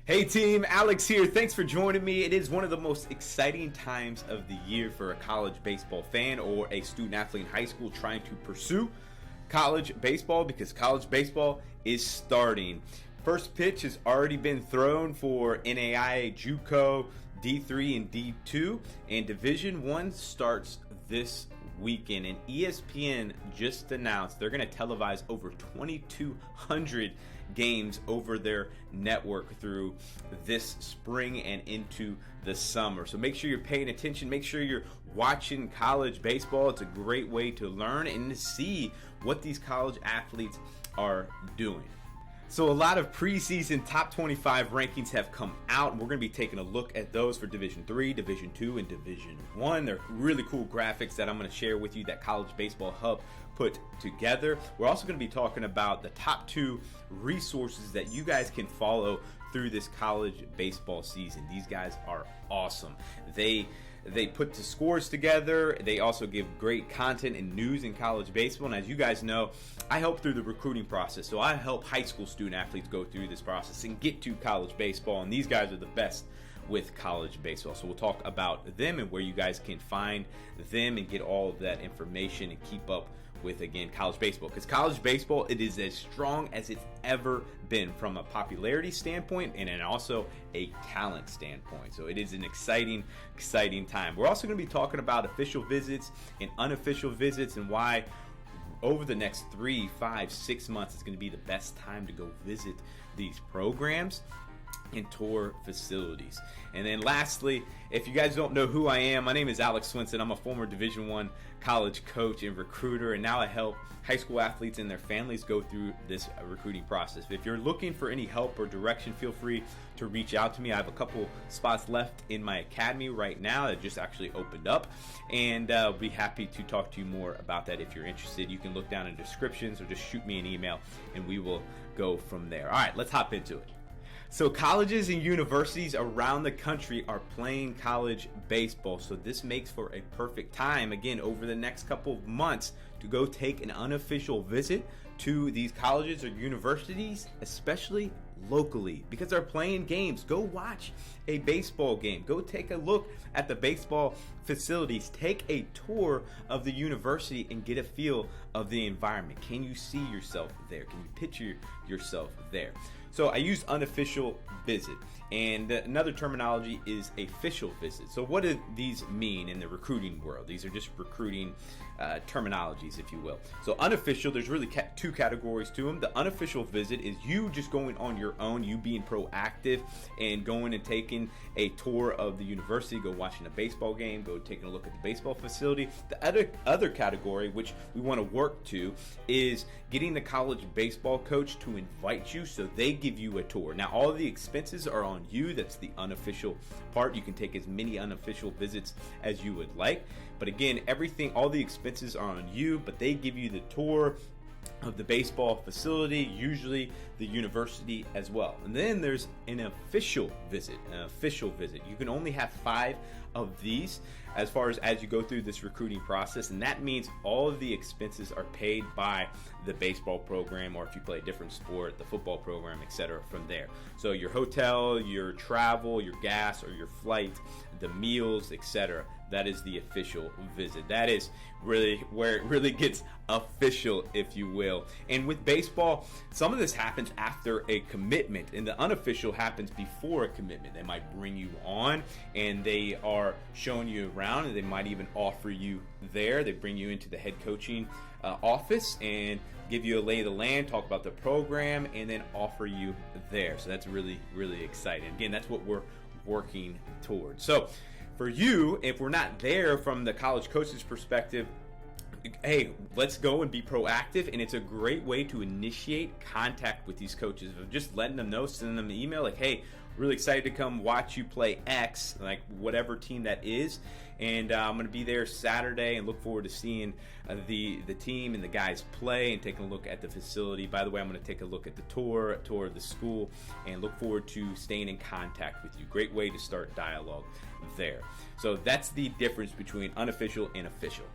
Hey team, Alex here. Thanks for joining me. It is one of the most exciting times of the year for a college baseball fan or a student athlete in high school trying to pursue college baseball because college baseball is starting. First pitch has already been thrown for NAIA, JUCO, D3 and D2, and Division I starts this weekend. And ESPN just announced they're going to televise over 2,200 games over their network through this spring and into the summer. So make sure you're paying attention. Make sure you're watching college baseball. It's a great way to learn and to see what these college athletes are doing. So a lot of preseason top 25 rankings have come out, and we're going to be taking a look at those for Division III, Division II, and Division I. They're really cool graphics that I'm going to share with you that College Baseball Hub put together. We're also going to be talking about the top 2 resources that you guys can follow through this college baseball season. These guys are awesome. They put the scores together. They also give great content and news in college baseball. And as you guys know, I help through the recruiting process. So I help high school student athletes go through this process and get to college baseball. And these guys are the best with college baseball. So we'll talk about them and where you guys can find them and get all of that information and keep up with, again, college baseball. Because college baseball, it is as strong as it's ever been from a popularity standpoint and then also a talent standpoint. So it is an exciting time. We're also going to be talking about official visits and unofficial visits and why over the next 3, 5, 6 months it's going to be the best time to go visit these programs and tour facilities. And then lastly, if you guys don't know who I am, my name is Alex Swinson. I'm a former Division I college coach and recruiter, and now I help high school athletes and their families go through this recruiting process. If you're looking for any help or direction, feel free to reach out to me. I have a couple spots left in my academy right now that just actually opened up, and I'll be happy to talk to you more about that if you're interested. You can look down in the descriptions or just shoot me an email and we will go from there. All right, let's hop into it. So colleges and universities around the country are playing college baseball. So this makes for a perfect time, again, over the next couple of months to go take an unofficial visit to these colleges or universities, especially locally, because they're playing games. Go watch a baseball game. Go take a look at the baseball facilities. Take a tour of the university and get a feel of the environment. Can you see yourself there? Can you picture yourself there? So I use unofficial visit, and another terminology is official visit. So what do these mean in the recruiting world? These are just recruiting terminologies, if you will. So unofficial, there's really 2 categories to them. The unofficial visit is you just going on your own, you being proactive and going and taking a tour of the university, go watching a baseball game, go taking a look at the baseball facility. The other category, which we want to work to, is getting the college baseball coach to invite you so they give you a tour. Now, all of the expenses are on you. That's the unofficial part. You can take as many unofficial visits as you would like. But again, all the expenses are on you, but they give you the tour of the baseball facility, usually the university as well. And then there's an official visit. You can only have 5 of these as you go through this recruiting process, and that means all of the expenses are paid by the baseball program, or if you play a different sport, the football program, etc. from there. So your hotel, your travel, your gas or your flight, the meals, etc. That is the official visit. That is really where it really gets official, if you will. And with baseball, some of this happens after a commitment, and the unofficial happens before a commitment. They might bring you on and they are showing you around, and they might even offer you there. They bring you into the head coaching office and give you a lay of the land, talk about the program, and then offer you there. So that's really, really exciting. Again, that's what we're working towards. So for you, if we're not there from the college coach's perspective, hey, let's go and be proactive, and it's a great way to initiate contact with these coaches of just letting them know, sending them an email like, hey, really excited to come watch you play X, like whatever team that is, and I'm going to be there Saturday and look forward to seeing the team and the guys play and taking a look at the facility. By the way, I'm going to take a look at the tour of the school and look forward to staying in contact with you. Great way to start dialogue there. So that's the difference between unofficial and official.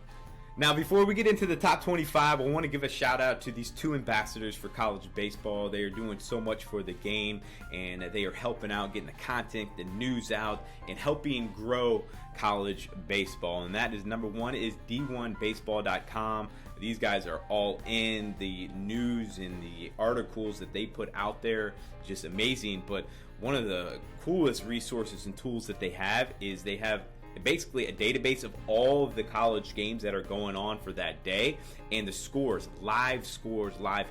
Now, before we get into the top 25, I want to give a shout out to these two ambassadors for college baseball. They are doing so much for the game, and they are helping out, getting the content, the news out, and helping grow college baseball. And that is, number one is d1baseball.com. These guys are all in the news and the articles that they put out there. Just amazing. But one of the coolest resources and tools that they have is they have basically a database of all of the college games that are going on for that day, and the scores, live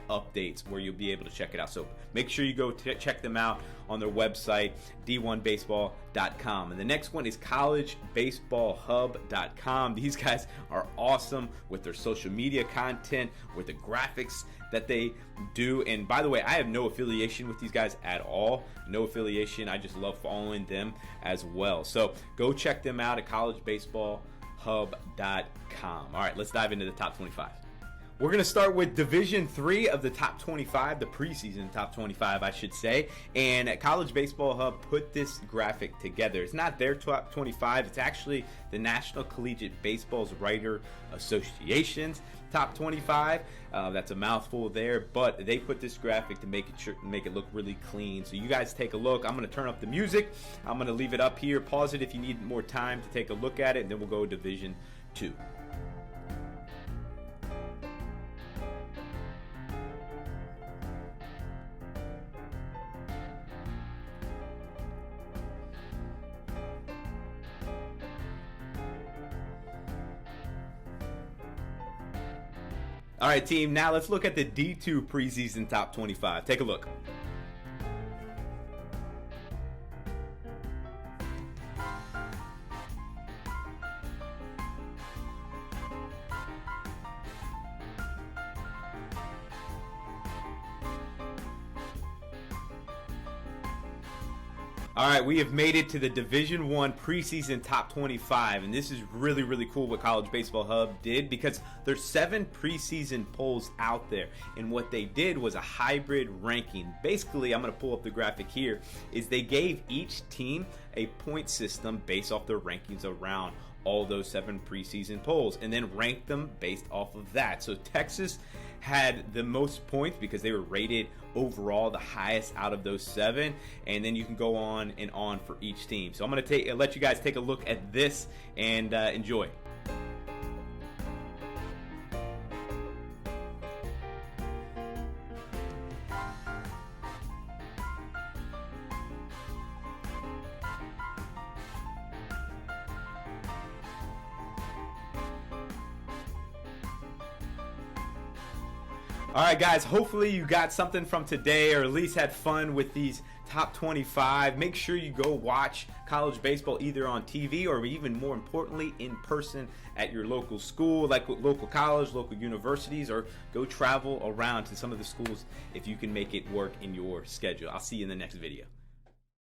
updates, where you'll be able to check it out. So make sure you go check them out on their website, d1baseball.com. And the next one is collegebaseballhub.com. These guys are awesome with their social media content, with the graphics that they do. And by the way, I have no affiliation with these guys at all. No affiliation. I just love following them as well. So go check them out at collegebaseballhub.com. All right, let's dive into the top 25. We're going to start with Division 3 of the top 25, the preseason top 25, I should say. And College Baseball Hub put this graphic together. It's not their top 25. It's actually the National Collegiate Baseball's Writer Association's top 25. That's a mouthful there, but they put this graphic to make it look really clean. So you guys take a look. I'm going to turn up the music. I'm going to leave it up here. Pause it if you need more time to take a look at it, and then we'll go to Division 2. All right, team, now let's look at the D2 preseason top 25. Take a look. All right, we have made it to the Division 1 preseason top 25, and this is really, really cool what College Baseball Hub did, because there's 7 preseason polls out there, and what they did was a hybrid ranking. Basically, I'm going to pull up the graphic here, is they gave each team a point system based off their rankings around all those 7 preseason polls, and then ranked them based off of that. So Texas had the most points because they were rated overall the highest out of those 7, and then you can go on and on for each team. So I'm going to let you guys take a look at this and enjoy. All right, guys, hopefully you got something from today, or at least had fun with these top 25. Make sure you go watch college baseball either on TV or, even more importantly, in person at your local school, like local college, local universities, or go travel around to some of the schools if you can make it work in your schedule. I'll see you in the next video.